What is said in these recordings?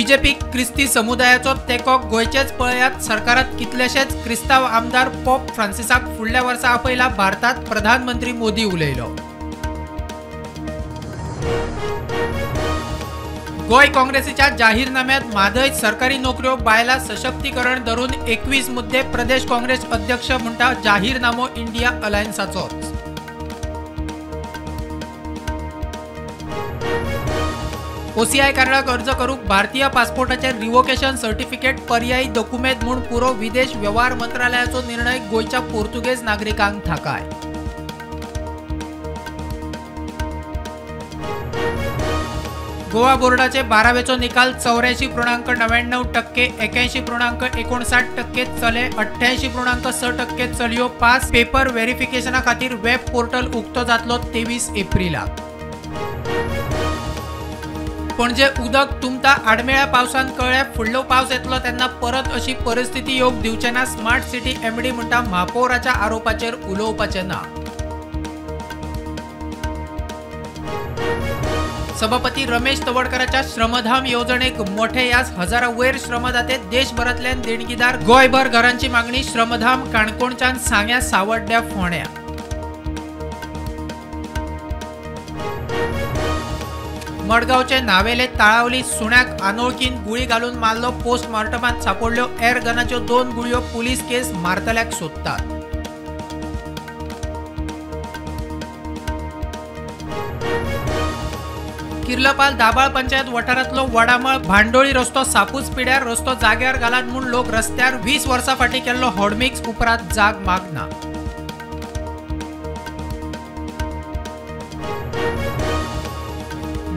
BJP क्रिस्ती समुदायाचो तेको गोयचेच पळयात सरकारात कितलेशेच क्रिस्ताव आमदार पोप फ्रांसिसाक फुडल्या वर्सा आपयला भारतात प्रधानमंत्री मोदी उलयलो। गोय काँग्रेसीच्या जाहीरनाम्यात म्हादय सरकारी नोकऱ्यो बायला सशक्तीकरण धरून 21 मुद्दे प्रदेश काँग्रेस अध्यक्ष म्हणटा जाहीरनामो इंडिया अलायन्साचोच। ओसीआय कार्डाक अर्ज करूक भारतीय पासपोर्टाचे रिवोकेशन सर्टिफिकेट पर्यायी डॉक्युमेंट म्हूण पुरो विदेश व्यवहार मंत्रालयाचो निर्णय गोयच्या पोर्तुगेज नागरिकांक थाकाय। गोवा बोर्डाचे 12वेचो निकाल 84.99%, 81.59% चले, 88.6% चलयो पास। पेपर व्हेरिफिकेशना खातीर वेब पोर्टल उक्तो जातलो 23 एप्रिलाक। पणजे उदक तुमता आडमेळ्या पावसान कळ्ळे फुडलो पावस येतलो तेन्ना परत अशी परिस्थिती येवंक दिवचे ना। स्मार्ट सिटी एमडी म्हणटा महापौराच्या आरोपाचेर उलोवपाचे ना। सभापती रमेश तवडकराच्या श्रमधाम योजनेक मोठे यास 1000 वयर श्रमदाते देशभरातल्यान देणगीदार। गोयभर घरांची मागणी श्रमधाम काणकोणच्यान सांग्या सावड्ड्या फोंड्या। मडगावचे नावेले ताळावली सुण्याक अनोळखीन गुळी घालून मारलो, पोस्टमार्टमात सापडल्यो एअर गनाच्यो 2 गुळयो। पुलीस केस मारतल्याक सोदतात। किर्लपाल दाबाळ पंचायत वाठारांतलो वडामळ भांडोळी रस्तो सापूच पिड्यार, रस्तो जाग्यार घालात म्हूण लोक रस्त्यार 20 वर्सां फाटीं केल्लो हॉडमिक्स उपरांत जाग मागना।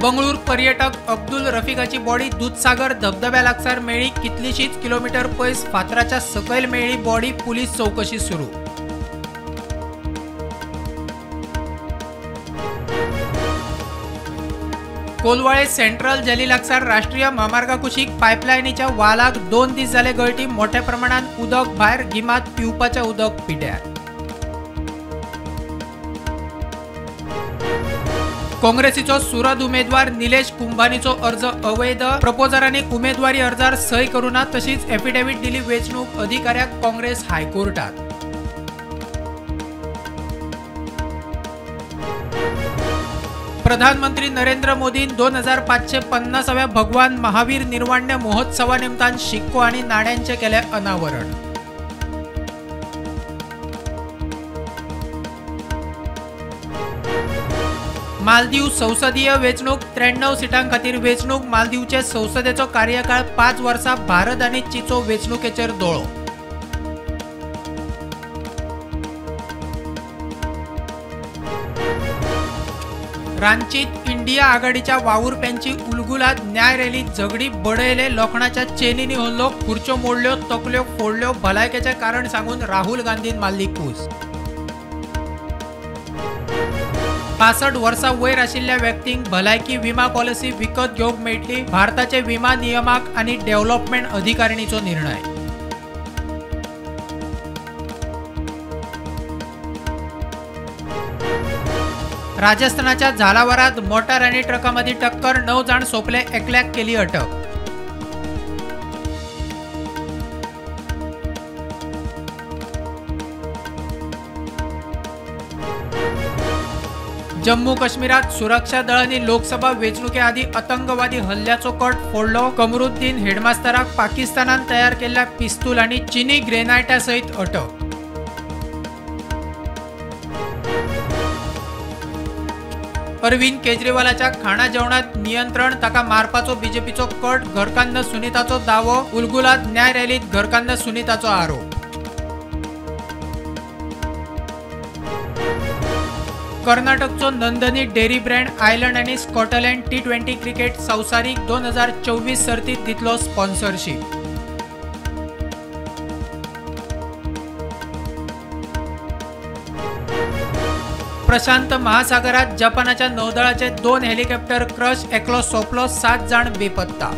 बंगळूर पर्यटक अब्दुल रफिकाची बॉडी दूधसागर धबधब्या लागसार मेळ्ळी। कितलीशीच किलोमीटर पयस फातराच्या सकयल मेळ्ळी बॉडी। पुलीस चौकशी सुरू। कोलवाळे सेंट्रल जेली लागसार राष्ट्रीय महामार्गा कुशीक पायपलायनीच्या वालाक 2 दीस जाले गळटी। मोठ्या प्रमाणात उदक भायर, गिमात पिवपाचें उदक पिड्यार। काँग्रेसीचो सुरत उमेदवार निलेश कुंभानीचो अर्ज अवैध। प्रपोजरांनी उमेदवारी अर्जार सही करूना, तशीच एफिडेव्हिट दिली वेंचणूक अधिकाऱ्याक काँग्रेस हायकोर्टात। प्रधानमंत्री नरेंद्र मोदीन 2550व्या भगवान महावीर निर्वाण्य महोत्सवा निमतान शिक्को आणि नाण्यांचे केले अनावरण। मालदीव संसदीय वेंचणूक 93 सिटां खातीर वेंचणूक। मालदीवचे संसदेचो कार्यकाळ 5 वर्सां। भारत आनी चीचो वेंचणुकेचेर दोळो। रांचीत इंडिया आघाडीच्या वावुरप्यांची उलगुलात। न्याय रॅलीत झगडी बडयले, लोखणाच्या चेनींनी हल्लो, खुर्च्यो मोडल्यो, तकल्यो फोडल्यो। भलायकेचे कारण सांगून राहुल गांधीन मारली कूस। 65 वर्सां वयर आशिल्ल्या व्यक्तींक भलायकी विमा पॉलिसी विकत घेवंक मेळटली। भारताचे विमा नियामक आनी डेव्हलपमेंट अधिकारिणीचो निर्णय। राजस्थानाच्या झालावारात मोटार आणि ट्रकामदी टक्कर, 9 जाण सोंपले, एकल्याक केली अटक। जम्मू काश्मीरात सुरक्षा दळांनी लोकसभा वेंचणुके आदी आतंकवादी हल्ल्याचो कट फोडलो। कमरुद्दीन हेडमास्तराक पाकिस्तानान तयार केल्ल्या पिस्तूल आणि चीनी ग्रेनायटा सयत अटक। अरविंद केजरीवालाच्या खाणा जेवणात नियंत्रण, ताका मारपाचो बीजेपीचो कट। घरकान्न सुनीताचो दावो। उलगुलात न्याय रॅलीत घरकान्न सुनीताचो आरोप। कर्नाटकचो नंदनी डेरी ब्रँड आयर्लंड आणि स्कॉटलंड T20 क्रिकेट संवसारीक 2024 सर्तीत दितलो स्पॉन्सरशीप। प्रशांत महासागरात जपानाच्या नौदळाचे 2 हेलिकॉप्टर क्रश, एकलो सोंपलो, 7 जाण बेपत्ता।